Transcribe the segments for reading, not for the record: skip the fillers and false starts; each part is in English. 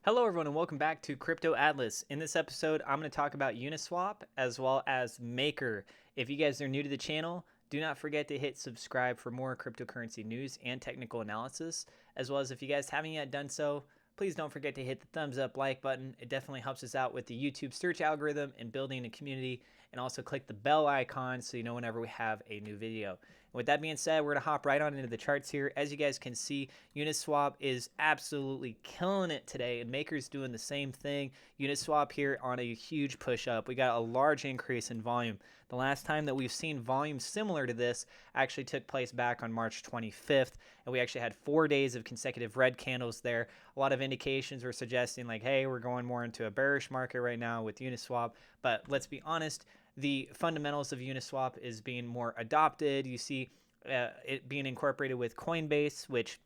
Hello, everyone, and welcome back to Crypto Atlas. In this episode, I'm going to talk about Uniswap as well as Maker. If you guys are new to the channel, do not forget to hit subscribe for more cryptocurrency news and technical analysis, as well as if you guys haven't yet done so, please don't forget to hit the thumbs up like button. It definitely helps us out with the YouTube search algorithm and building a community, and also click the bell icon so you know whenever we have a new video. With that being said, we're going to hop right on into the charts here. As you guys can see, Uniswap is absolutely killing it today, and Maker's doing the same thing. Uniswap here on a huge push up. We got a large increase in volume. The last time that we've seen volume similar to this actually took place back on March 25th, and we actually had 4 days of consecutive red candles there. A lot of indications were suggesting like, hey, we're going more into a bearish market right now with Uniswap, but let's be honest, the fundamentals of Uniswap is being more adopted. You see it being incorporated with Coinbase, which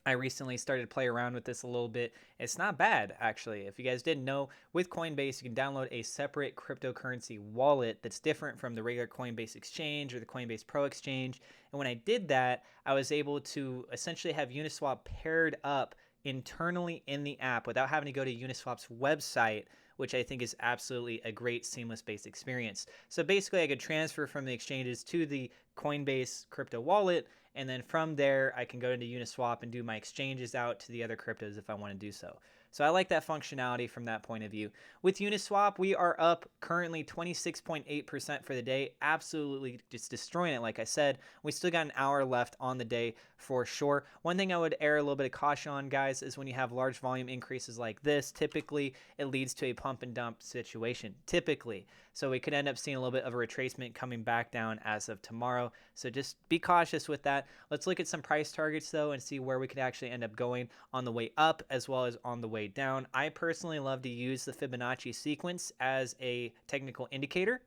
I recently started to play around with this a little bit. It's not bad, actually. If you guys didn't know, with Coinbase, you can download a separate cryptocurrency wallet that's different from the regular Coinbase exchange or the Coinbase Pro exchange. And when I did that, I was able to essentially have Uniswap paired up internally in the app without having to go to Uniswap's website, which I think is absolutely a great seamless-based experience. So basically, I could transfer from the exchanges to the Coinbase crypto wallet, and then from there, I can go into Uniswap and do my exchanges out to the other cryptos if I want to do so. So I like that functionality from that point of view. With Uniswap, we are up currently 26.8% for the day. Absolutely just destroying it, like I said. We still got an hour left on the day for sure. One thing I would err a little bit of caution on, guys, is when you have large volume increases like this, typically it leads to a pump and dump situation, typically. So we could end up seeing a little bit of a retracement coming back down as of tomorrow. So just be cautious with that. Let's look at some price targets, though, and see where we could actually end up going on the way up as well as on the way down. I personally love to use the Fibonacci sequence as a technical indicator.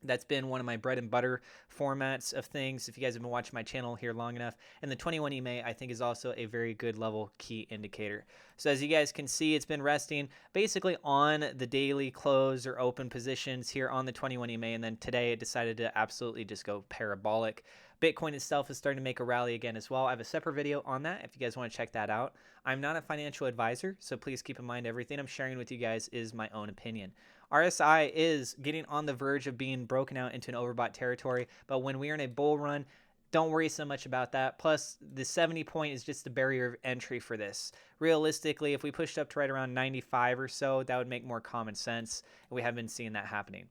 That's been one of my bread and butter formats of things if you guys have been watching my channel here long enough. And the 21 EMA I think is also a very good level key indicator. So as you guys can see, it's been resting basically on the daily close or open positions here on the 21 EMA, and then today it decided to absolutely just go parabolic. Bitcoin itself is starting to make a rally again as well. I have a separate video on that if you guys want to check that out. I'm not a financial advisor, so please keep in mind everything I'm sharing with you guys is my own opinion. RSI is getting on the verge of being broken out into an overbought territory, but when we are in a bull run, don't worry so much about that. Plus, the 70 point is just the barrier of entry for this. Realistically, if we pushed up to right around 95 or so, that would make more common sense, and we have been seeing that happening.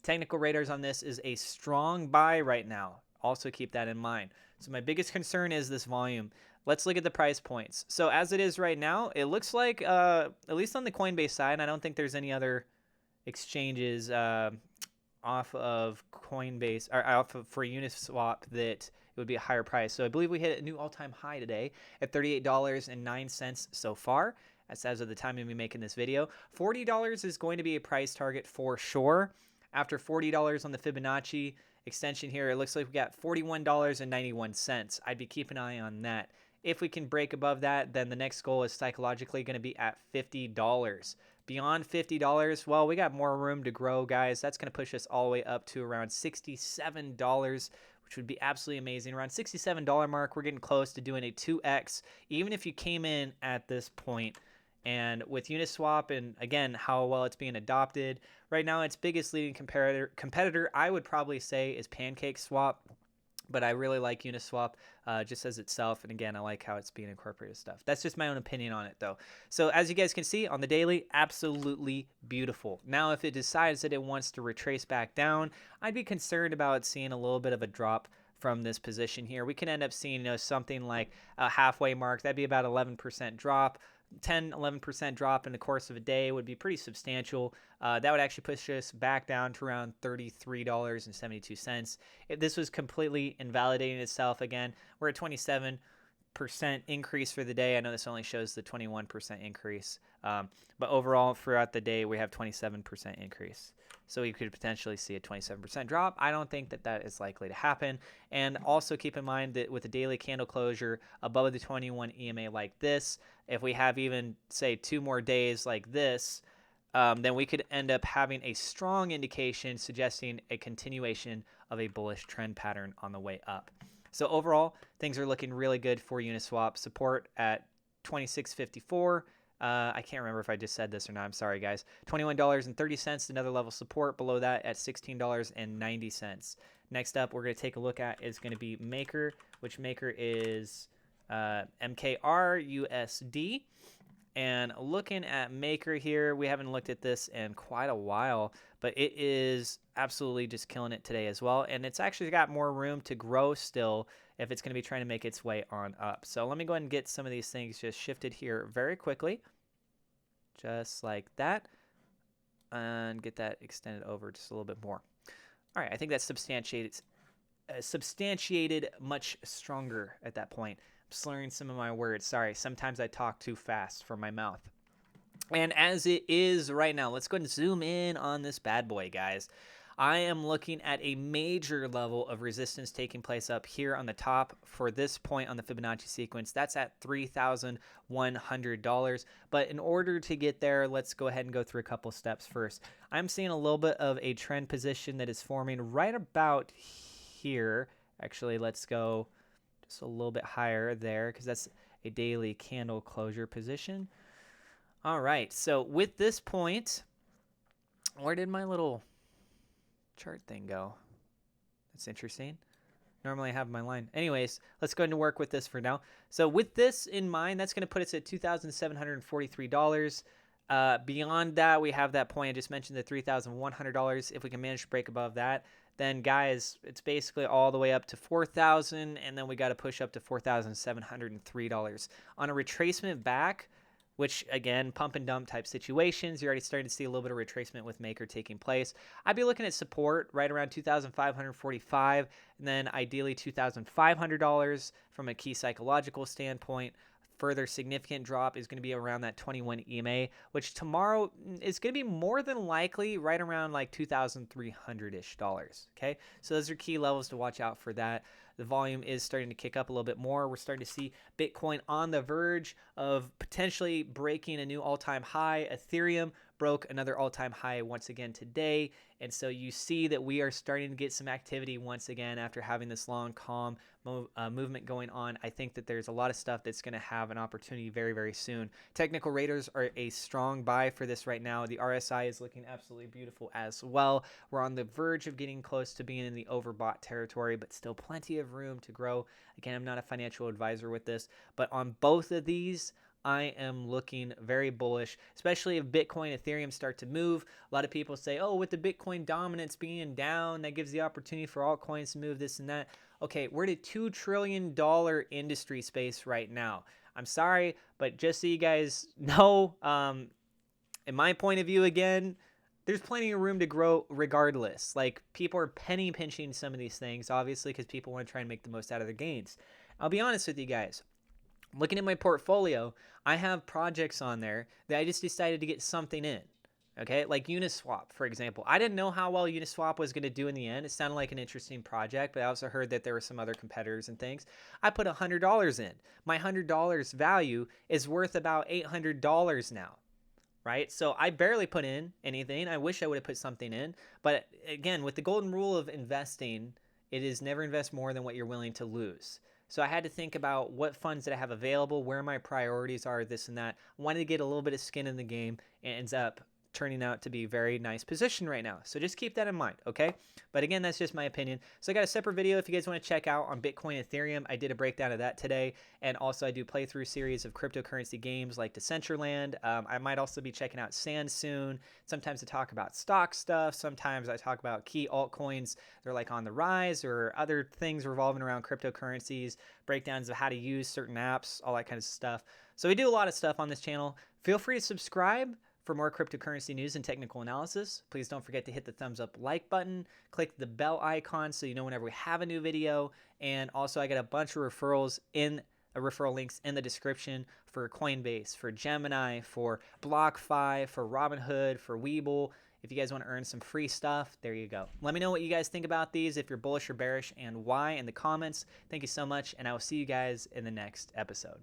Technical radars on this is a strong buy right now. Also keep that in mind. So my biggest concern is this volume. Let's look at the price points. So as it is right now, it looks like, at least on the Coinbase side, I don't think there's any other exchanges off of Coinbase or off of for Uniswap that it would be a higher price. So I believe we hit a new all-time high today at $38.09 so far. That's as of the time of me making this video. $40 is going to be a price target for sure. After $40 on the Fibonacci extension here, it looks like we got $41.91. I'd be keeping an eye on that. If we can break above that, then the next goal is psychologically going to be at $50. Beyond $50, well, we got more room to grow, guys. That's going to push us all the way up to around $67, which would be absolutely amazing. Around $67 mark, we're getting close to doing a 2x, even if you came in at this point. And with Uniswap and, again, how well it's being adopted, right now its biggest leading competitor I would probably say is PancakeSwap. But I really like Uniswap just as itself. And again, I like how it's being incorporated stuff. That's just my own opinion on it, though. So as you guys can see on the daily, absolutely beautiful. Now, if it decides that it wants to retrace back down, I'd be concerned about seeing a little bit of a drop from this position here. We can end up seeing something like a halfway mark. That'd be about 11% drop. 10-11% drop in the course of a day would be pretty substantial. That would actually push us back down to around $33.72. If this was completely invalidating itself, again, we're at 27% increase for the day. I know this only shows the 21% increase, but overall throughout the day we have 27% increase. So we could potentially see a 27% drop. I don't think that that is likely to happen. And also keep in mind that with a daily candle closure above the 21 EMA like this, if we have even, say, 2 more days like this, then we could end up having a strong indication suggesting a continuation of a bullish trend pattern on the way up. So overall, things are looking really good for Uniswap. Support at 26.54. I can't remember if I just said this or not. I'm sorry, guys. $21.30, another level support below that at $16.90. Next up, we're going to take a look at is going to be Maker, which Maker is MKR And looking at Maker here, we haven't looked at this in quite a while, but it is absolutely just killing it today as well. And it's actually got more room to grow still if it's going to be trying to make its way on up. So let me go ahead and get some of these things just shifted here very quickly, just like that, and get that extended over just a little bit more. All right, I think that's substantiated much stronger at that point. I'm slurring some of my words. Sorry, sometimes I talk too fast for my mouth. And as it is right now, let's go ahead and zoom in on this bad boy, guys. I am looking at a major level of resistance taking place up here on the top for this point on the Fibonacci sequence. That's at $3,100. But in order to get there, let's go ahead and go through a couple steps first. I'm seeing a little bit of a trend position that is forming right about here. Actually, let's go just a little bit higher there because that's a daily candle closure position. All right, so with this point, where did my little chart thing go? That's interesting. Normally I have my line. Anyways, let's go ahead and work with this for now. So with this in mind, that's going to put us at $2,743. Beyond that, we have that point I just mentioned, the $3,100. If we can manage to break above that, then guys, it's basically all the way up to $4,000, and then we got to push up to $4,703 on a retracement back. Which, again, pump and dump type situations, you're already starting to see a little bit of retracement with Maker taking place. I'd be looking at support right around $2,545, and then ideally $2,500 from a key psychological standpoint. Further significant drop is going to be around that 21 EMA, which tomorrow is going to be more than likely right around like $2,300-ish. Okay, so those are key levels to watch out for that. The volume is starting to kick up a little bit more. We're starting to see Bitcoin on the verge of potentially breaking a new all-time high. Ethereum broke another all-time high once again today. And so you see that we are starting to get some activity once again after having this long, calm movement going on. I think that there's a lot of stuff that's going to have an opportunity very, very soon. Technical raters are a strong buy for this right now. The RSI is looking absolutely beautiful as well. We're on the verge of getting close to being in the overbought territory, but still plenty of room to grow. Again, I'm not a financial advisor with this, but on both of these, I am looking very bullish, especially if Bitcoin, Ethereum start to move. A lot of people say, oh, with the Bitcoin dominance being down, that gives the opportunity for altcoins to move this and that. Okay, we're at a $2 trillion industry space right now. I'm sorry, but just so you guys know, in my point of view, again, there's plenty of room to grow regardless. Like, people are penny pinching some of these things, obviously, because people want to try and make the most out of their gains. I'll be honest with you guys. Looking at my portfolio, I have projects on there that I just decided to get something in. Okay, like Uniswap, for example. I didn't know how well Uniswap was going to do in the end. It sounded like an interesting project, but I also heard that there were some other competitors and things. I put $100 in. My $100 value is worth about $800 now, right? So I barely put in anything. I wish I would have put something in. But again, with the golden rule of investing, it is never invest more than what you're willing to lose. So I had to think about what funds that I have available, where my priorities are, this and that. I wanted to get a little bit of skin in the game, and it ends up turning out to be a very nice position right now. So just keep that in mind, okay? But again, that's just my opinion. So I got a separate video if you guys want to check out on Bitcoin, Ethereum. I did a breakdown of that today. And also I do playthrough series of cryptocurrency games like Decentraland. I might also be checking out Sand soon. Sometimes I talk about stock stuff. Sometimes I talk about key altcoins. They're like on the rise, or other things revolving around cryptocurrencies, breakdowns of how to use certain apps, all that kind of stuff. So we do a lot of stuff on this channel. Feel free to subscribe for more cryptocurrency news and technical analysis. Please don't forget to hit the thumbs up like button, click the bell icon so you know whenever we have a new video, and also I got a bunch of referral links in the description for Coinbase, for Gemini, for BlockFi, for Robinhood, for Webull. If you guys want to earn some free stuff, there you go. Let me know what you guys think about these, if you're bullish or bearish, and why in the comments. Thank you so much, and I will see you guys in the next episode.